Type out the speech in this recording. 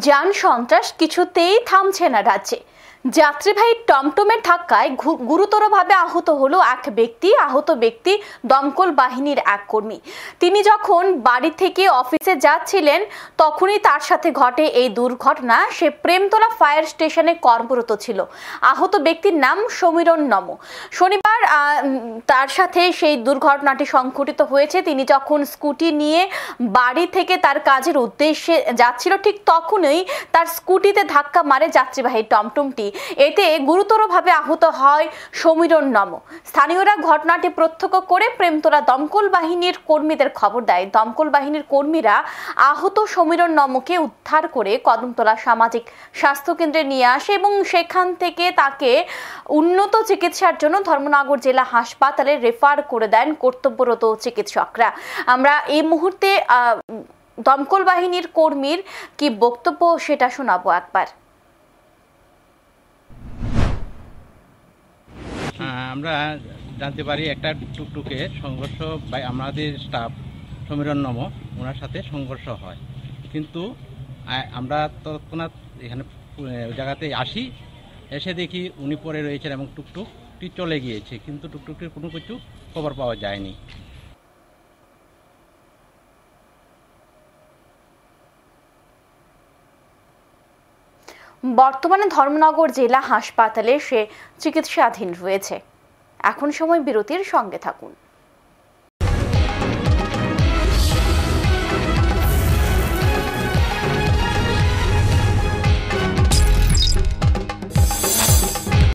যান সন্ত্রাস কিছুতেই থামছে না রাজ্যে। যাত্রীবাহী টমটমের ধাক্কায় গুরুতরভাবে আহত হলো এক ব্যক্তি। আহত ব্যক্তি দমকল বাহিনীর এক কর্মী। তিনি যখন বাড়ি থেকে অফিসে যাচ্ছিলেন তখনই তার সাথে ঘটে এই দুর্ঘটনা। সে প্রেমতলা ফায়ার স্টেশনে কর্মরত ছিল। আহত ব্যক্তির নাম সমীরণ নম। শনিবার তার সাথে সেই দুর্ঘটনাটি সংঘটিত হয়েছে। তিনি যখন স্কুটি নিয়ে বাড়ি থেকে তার কাজের উদ্দেশ্যে যাচ্ছিল, ঠিক তখনই তার স্কুটিতে ধাক্কা মারে যাত্রীবাহী টমটমটি। এতে গুরুতরভাবে আহত হয় সমীরণ নম। স্থানীয়রা ঘটনাটি প্রত্যক্ষ করে প্রেমতলা দমকল বাহিনীর কর্মীদের খবর দেয়। দমকল বাহিনীর কর্মীরা আহত সমীরণ নমকে উদ্ধার করে কদমতলা সামাজিক স্বাস্থ্য কেন্দ্রে নিয়ে আসে এবং সেখান থেকে তাকে উন্নত চিকিৎসার জন্য ধর্মনগর জেলা হাসপাতালে রেফার করে দেন কর্তব্যরত চিকিৎসকরা। আমরা এই মুহূর্তে দমকল বাহিনীর কর্মীর কি বক্তব্য সেটা শোনাবো একবার। আমরা জানতে পারি একটা টুকটুকে সংঘর্ষ আমাদের স্টাফ সমীরণ নম ওনার সাথে সংঘর্ষ হয়, কিন্তু আমরা তৎক্ষণাৎ এখানে জায়গাতে আসি, এসে দেখি উনি পড়ে রয়েছেন এবং টুকটুকটি চলে গিয়েছে, কিন্তু টুকটুকটির কোনো কিছু খবর পাওয়া যায়নি। বর্তমানে ধর্মনগর জেলা হাসপাতালে সে চিকিৎসাধীন রয়েছে। এখন সময় বিরতির, সঙ্গে থাকুন।